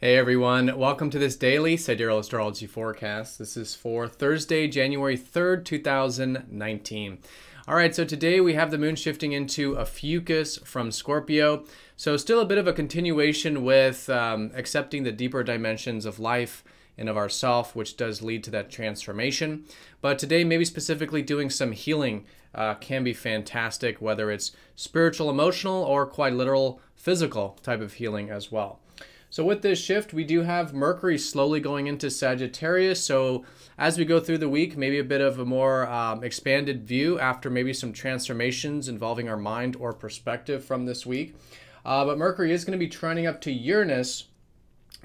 Hey everyone, welcome to this daily Sidereal Astrology forecast. This is for Thursday, January 3rd, 2019. All right, so today we have the moon shifting into Ophiuchus from Scorpio. So still a bit of a continuation with accepting the deeper dimensions of life and of ourself, which does lead to that transformation. But today, maybe specifically doing some healing can be fantastic, whether it's spiritual, emotional, or quite literal physical type of healing as well. So with this shift, we do have Mercury slowly going into Sagittarius. So as we go through the week, maybe a bit of a more expanded view after maybe some transformations involving our mind or perspective from this week. But Mercury is going to be trining up to Uranus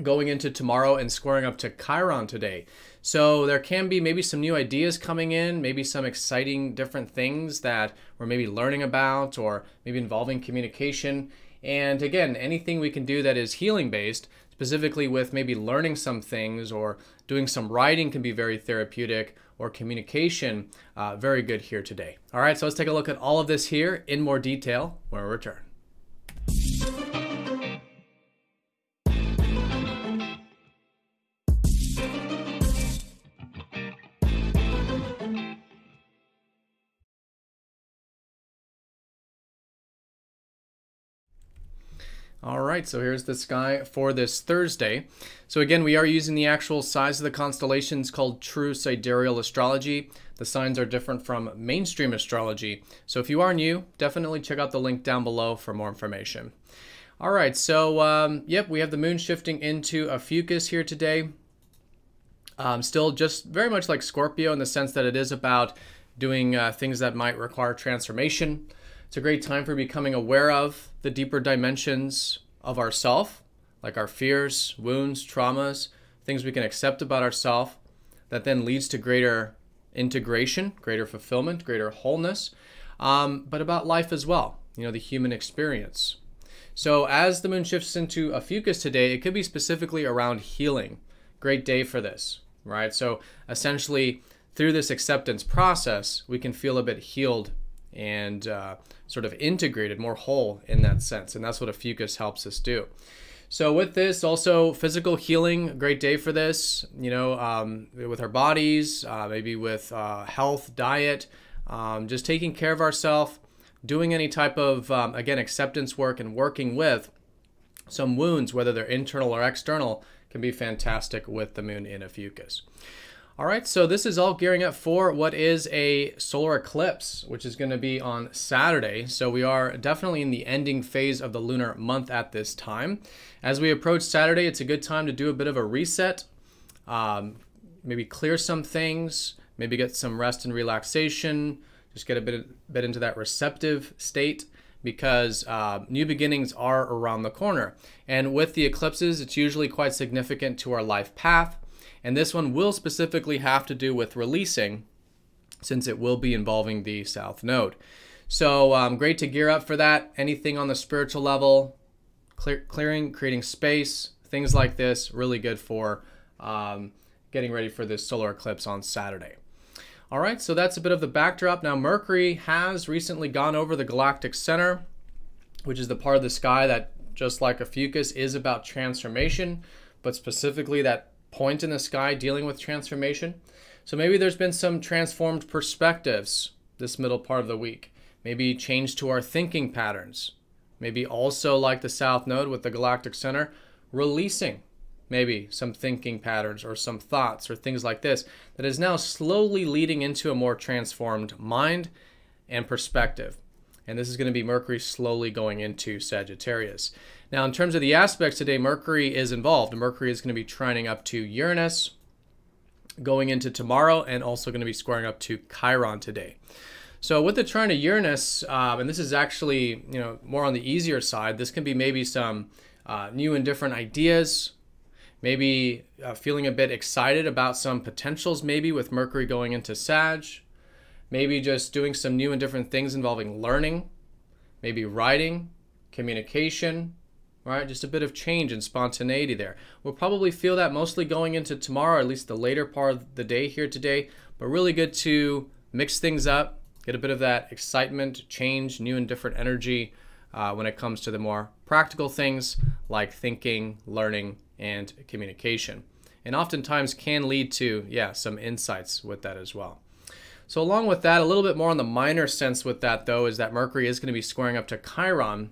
going into tomorrow and squaring up to Chiron today. So there can be maybe some new ideas coming in, maybe some exciting different things that we're maybe learning about or maybe involving communication. And again, anything we can do that is healing based, specifically with maybe learning some things or doing some writing can be very therapeutic, or communication, very good here today. All right, so let's take a look at all of this here in more detail when we return. All right, so here's the sky for this Thursday. So again, we are using the actual size of the constellations called true sidereal astrology. The signs are different from mainstream astrology. So if you are new, definitely check out the link down below for more information. All right, so yep, we have the moon shifting into Ophiuchus here today. Still just very much like Scorpio in the sense that it is about doing things that might require transformation. It's a great time for becoming aware of the deeper dimensions of ourself, like our fears, wounds, traumas, things we can accept about ourselves that then leads to greater integration, greater fulfillment, greater wholeness, but about life as well, you know, the human experience. So as the moon shifts into Ophiuchus today, it could be specifically around healing. Great day for this, right? So essentially through this acceptance process, we can feel a bit healed and sort of integrated, more whole in that sense. And that's what Ophiuchus helps us do. So with this, also physical healing, great day for this, you know, with our bodies, maybe with health, diet, just taking care of ourselves, doing any type of, again, acceptance work and working with some wounds, whether they're internal or external, can be fantastic with the moon in Ophiuchus. All right, so this is all gearing up for what is a solar eclipse, which is going to be on Saturday. So we are definitely in the ending phase of the lunar month at this time. As we approach Saturday, it's a good time to do a bit of a reset, maybe clear some things, maybe get some rest and relaxation, just get a bit into that receptive state, because new beginnings are around the corner. And with the eclipses, it's usually quite significant to our life path. And this one will specifically have to do with releasing, since it will be involving the South Node. So great to gear up for that. Anything on the spiritual level, clearing, creating space, things like this, really good for getting ready for this solar eclipse on Saturday. All right, so that's a bit of the backdrop. Now, Mercury has recently gone over the Galactic Center, which is the part of the sky that, just like Ophiuchus, is about transformation, but specifically that point in the sky dealing with transformation. So maybe there's been some transformed perspectives this middle part of the week. Maybe change to our thinking patterns. Maybe also like the South Node with the Galactic Center, releasing maybe some thinking patterns or some thoughts or things like this that is now slowly leading into a more transformed mind and perspective. And this is going to be Mercury slowly going into Sagittarius. Now, in terms of the aspects today, Mercury is involved. Mercury is going to be trining up to Uranus going into tomorrow, and also going to be squaring up to Chiron today. So with the trine to Uranus, and this is actually, you know, more on the easier side, this can be maybe some new and different ideas, maybe feeling a bit excited about some potentials, maybe with Mercury going into Sag. Maybe just doing some new and different things involving learning, maybe writing, communication, right? Just a bit of change and spontaneity there. We'll probably feel that mostly going into tomorrow, or at least the later part of the day here today, but really good to mix things up, get a bit of that excitement, change, new and different energy when it comes to the more practical things like thinking, learning, and communication. And oftentimes can lead to, yeah, some insights with that as well. So along with that, a little bit more on the minor sense with that though, is that Mercury is going to be squaring up to Chiron,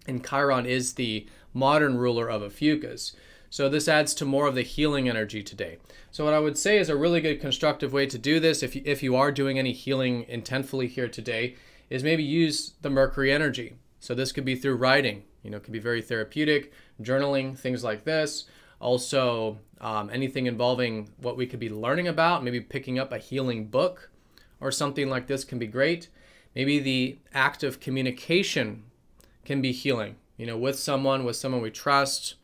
and Chiron is the modern ruler of Ophiuchus. So this adds to more of the healing energy today. So what I would say is a really good constructive way to do this, if you are doing any healing intentfully here today, is maybe use the Mercury energy. So this could be through writing, it could be very therapeutic, journaling, things like this. Also, anything involving what we could be learning about, maybe picking up a healing book or something like this can be great. Maybe the act of communication can be healing, with someone we trust,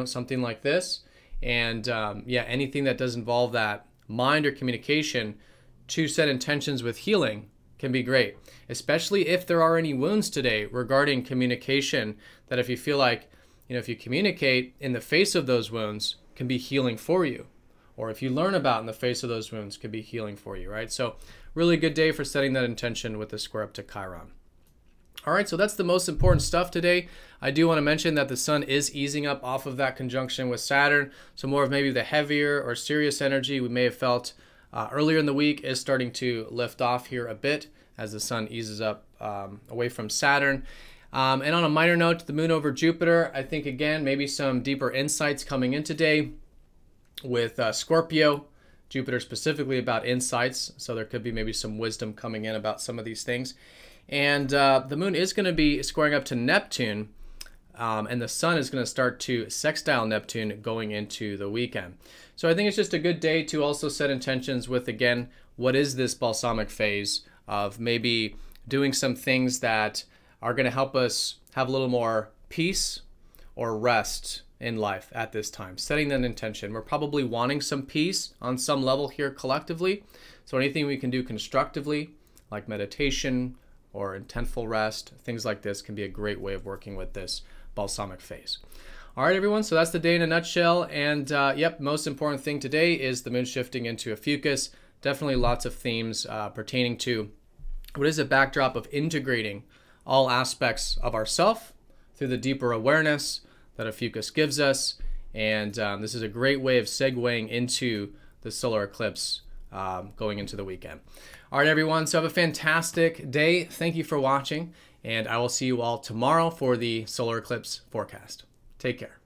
something like this. And yeah, anything that does involve that mind or communication to set intentions with healing can be great, especially if there are any wounds today regarding communication, that if you feel like, if you communicate in the face of those wounds, can be healing for you. Or if you learn about in the face of those wounds, could be healing for you, right? So really good day for setting that intention with the square up to Chiron. All right, so that's the most important stuff today. I do want to mention that the sun is easing up off of that conjunction with Saturn. So more of maybe the heavier or serious energy we may have felt earlier in the week is starting to lift off here a bit as the sun eases up away from Saturn. And on a minor note, the moon over Jupiter, I think again, maybe some deeper insights coming in today with Scorpio, Jupiter specifically about insights. So there could be maybe some wisdom coming in about some of these things. And the moon is going to be squaring up to Neptune, and the sun is going to start to sextile Neptune going into the weekend. So I think it's just a good day to also set intentions with, again, what is this balsamic phase of maybe doing some things that are going to help us have a little more peace or rest in life at this time. Setting that intention. We're probably wanting some peace on some level here collectively. So anything we can do constructively, like meditation or intentful rest, things like this can be a great way of working with this balsamic phase. All right, everyone, so that's the day in a nutshell. And yep, most important thing today is the moon shifting into Ophiuchus. Definitely lots of themes pertaining to what is a backdrop of integrating all aspects of ourself through the deeper awareness that Ophiuchus gives us. And this is a great way of segueing into the solar eclipse going into the weekend. All right, everyone, so have a fantastic day. Thank you for watching, and I will see you all tomorrow for the solar eclipse forecast. Take care.